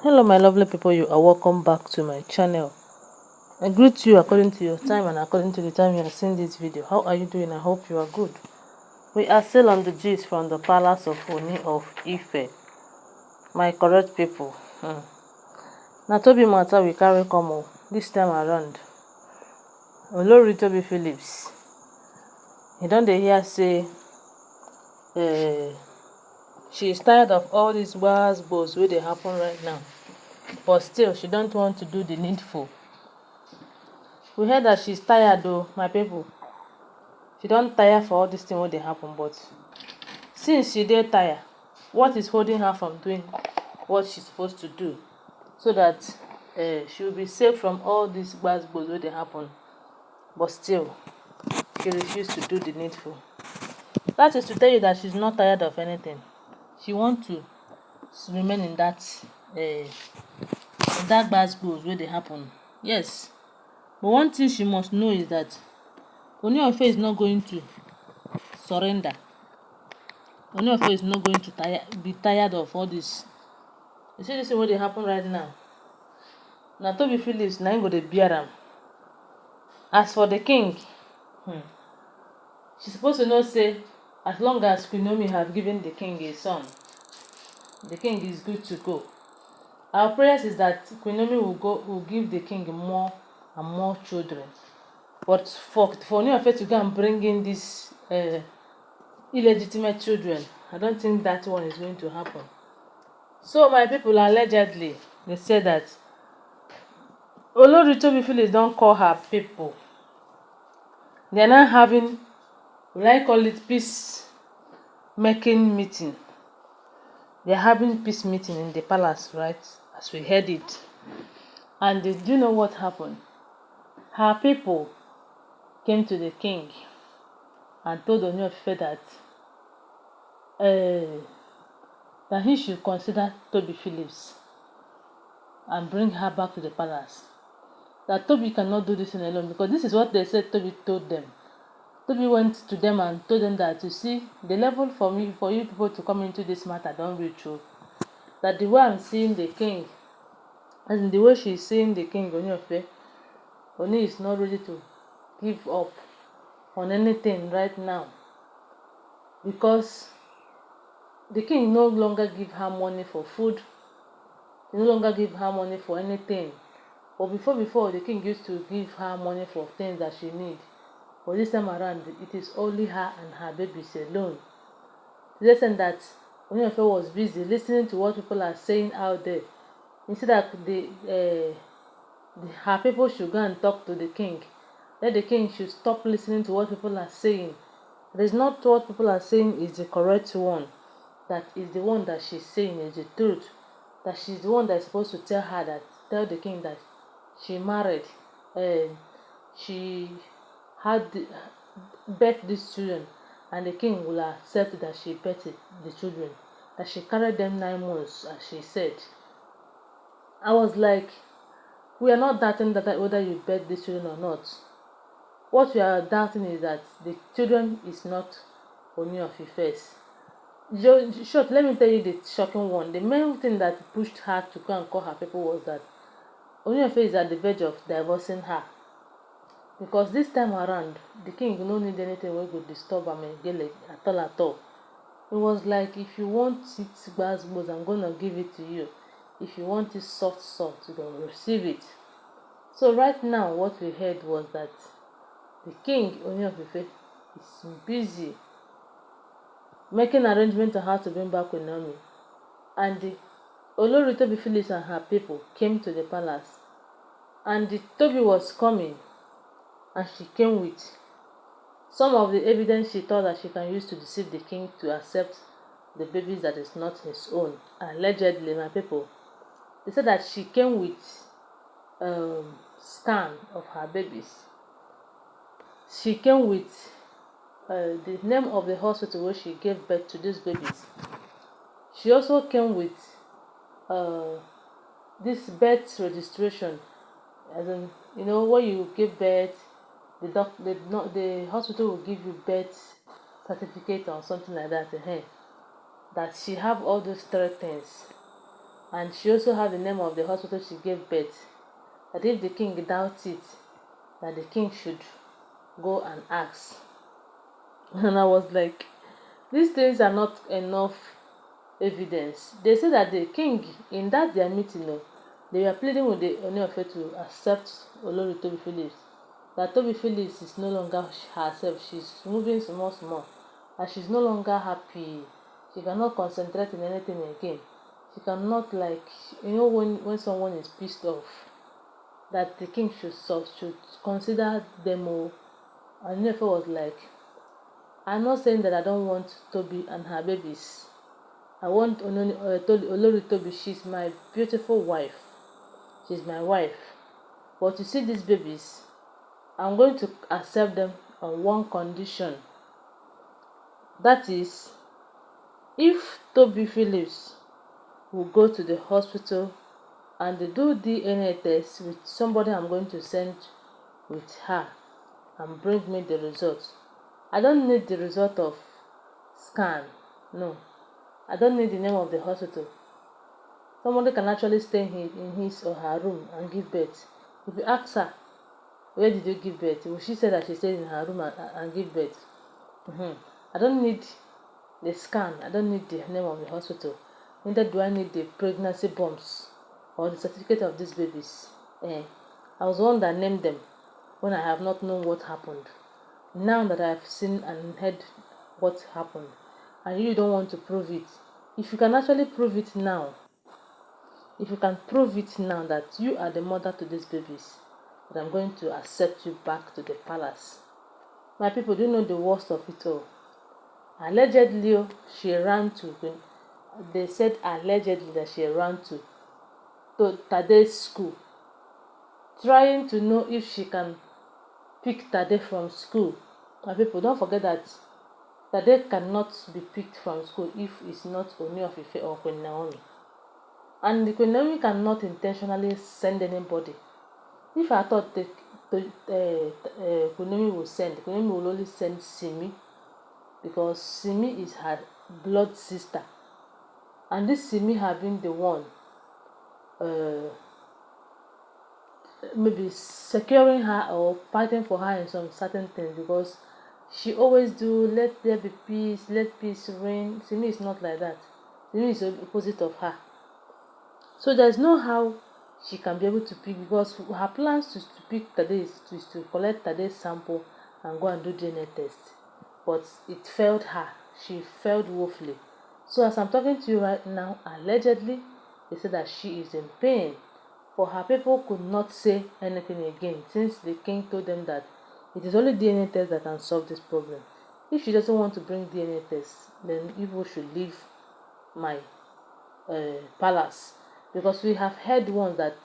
Hello my lovely people, you are welcome back to my channel. I greet you according to your time and according to the time you are seeing this video. How are you doing? I hope you are good. We are still on the gist from the palace of Oni of Ife. My correct people. Na Toby matter we carry come this time around. Olori Toby Phillips. He don dey hear say she is tired of all these gbas wey dey happen right now. But still she don't want to do the needful. We heard that she's tired though, my people. She don't tire for all this thing wey dey happen, but since she dey tired, what is holding her from doing what she's supposed to do so that she will be safe from all these gbas wey dey happen? But still, she refused to do the needful. That is to tell you that she's not tired of anything. She wants to remain in that gbas wey dey happen. Yes. But one thing she must know is that Ooni of Ife is not going to surrender. Ooni of Ife is not going to be tired of all this. You see this thing wey dey happen right now? Na Toby Phillips na im go dey bear am. As for the king, she suppose to know say as long as Queen Naomi have given the king a son, the king is good to go. Our prayers is that Queen Naomi will give the king more and more children. But for Ooni of Ife to go and bring in these illegitimate children, I don't think that one is going to happen. So my people, allegedly, they say that Olori Toby Phillips don't call her people. They are now having, will I call it, peace making meeting. They are having peace meeting in the palace, right? As we heard it. And do you know what happened? Her people came to the king and told Ooni of Ife that he should consider Toby Phillips and bring her back to the palace. That Toby cannot do this alone, because this is what they said Toby told them. Toby went to them and told them that, you see, the level for you people to come into this matter don't reach you. That the way I'm seeing the king, as in the way she's seeing the king, Ooni of Ife, Ooni is not ready to give up on anything right now, because the king no longer give her money for food. He no longer give her money for anything. But before the king used to give her money for things that she need. But this time around, it is only her and her babies alone. Listen, that Ooni of Ife was busy listening to what people are saying out there. Instead that her people should go and talk to the king. Let the king should stop listening to what people are saying. It is not what people are saying is the correct one. That is the one that she's saying is the truth. That she's the one that is supposed to tell the king that she married, she had birthed these children, and the king will accept that she birthed the children, that she carried them 9 months, as she said. I was like, we are not doubting that whether you birthed these children or not. What we are doubting is that the children is not Ooni of Ife's. Short, let me tell you the shocking one. The main thing that pushed her to go and call her people was that Ooni of Ife is at the verge of divorcing her. Because this time around, the king no need anything wey go disturb am again at all. It was like, if you want it gbas, I'm gonna give it to you. If you want it soft, you can receive it. So right now, what we heard was that the king, Ooni of Ife, is busy making arrangements on how to bring back Queen Naomi. And the Olori Toby Phillips and her people came to the palace. And the Toby was coming, and she came with some of the evidence she thought that she can use to deceive the king to accept the babies that is not his own. Allegedly, my people. They said that she came with scan of her babies. She came with the name of the hospital where she gave birth to these babies. She also came with this birth registration, as in, you know, when you give birth, the hospital will give you birth certificate or something like that. That she have all those 3 things. and she also had the name of the hospital she gave birth. That if the king doubts it, that the king should go and ask. And I was like, these things are not enough evidence. They say that the king, in that their meeting, they were pleading with the Ooni of Ife to accept Olori Toby Phillips. That Toby Phillips is no longer herself. She's moving small, small. And she's no longer happy. She cannot concentrate in anything again. She cannot, like, when someone is pissed off, that the king should consider them all. And Ooni of Ife was like, I'm not saying that I don't want Toby and her babies. I want Olori Toby. She's my beautiful wife. She's my wife. But you see these babies, I'm going to accept them on one condition. That is, if Toby Phillips will go to the hospital and they do DNA test with somebody I'm going to send with her and bring me the result. I don't need the result of scan. No. I don't need the name of the hospital. Somebody can actually stay in his or her room and give birth. If you ask her, where did you give birth? Will she say that she stayed in her room and give birth? I don't need the scan. I don't need the name of the hospital. Neither do I need the pregnancy bombs or the certificate of these babies. I was the one that named them when I have not known what happened. Now that I have seen and heard what happened, and you don't want to prove it, if you can actually prove it now, if you can prove it now that you are the mother to these babies, that I'm going to accept you back to the palace. My people, do you know the worst of it all? Allegedly, she ran to, they said allegedly that she ran to Tade's school, trying to know if she can pick Tade from school. My people, don't forget that Tade cannot be picked from school if it's not Ooni of Ife or Queen Naomi. And the Queen Naomi cannot intentionally send anybody. If I thought the Queen Naomi will send, Queen Naomi will only send Simi, because Simi is her blood sister. And this Simi have been the one maybe securing her or fighting for her in some certain things, because she always do let there be peace, let peace reign. Simi is not like that. Simi is the opposite of her. So there's no how she can be able to pick, because her plans to pick Tade is to collect Tade's sample and go and do DNA test. But it failed her. She failed woefully. So as I'm talking to you right now, allegedly, they said that she is in pain. For her people could not say anything again, since the king told them that it is only DNA test that can solve this problem. If she doesn't want to bring DNA test, then Igbo should leave my palace, because we have heard once that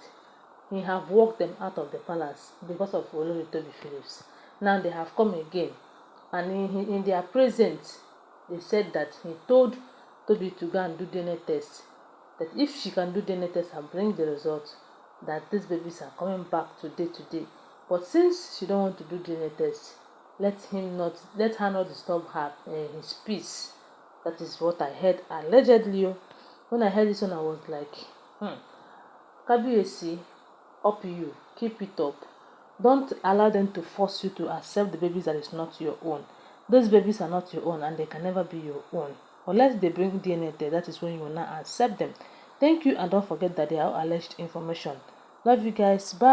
he have walked them out of the palace because of Olori Toby Phillips. Now they have come again, and in their presence, they said that he told Toby to go and do DNA test. That if she can do DNA test and bring the result, that these babies are coming back today. But since she don't want to do DNA test, let her not disturb her his peace. That is what I heard allegedly. When I heard this one, I was like, Kabiyesi, up you, keep it up. Don't allow them to force you to accept the babies that is not your own. Those babies are not your own, and they can never be your own. Unless they bring DNA test, that is when you will not accept them. Thank you, and don't forget that they are alleged information. Love you guys. Bye.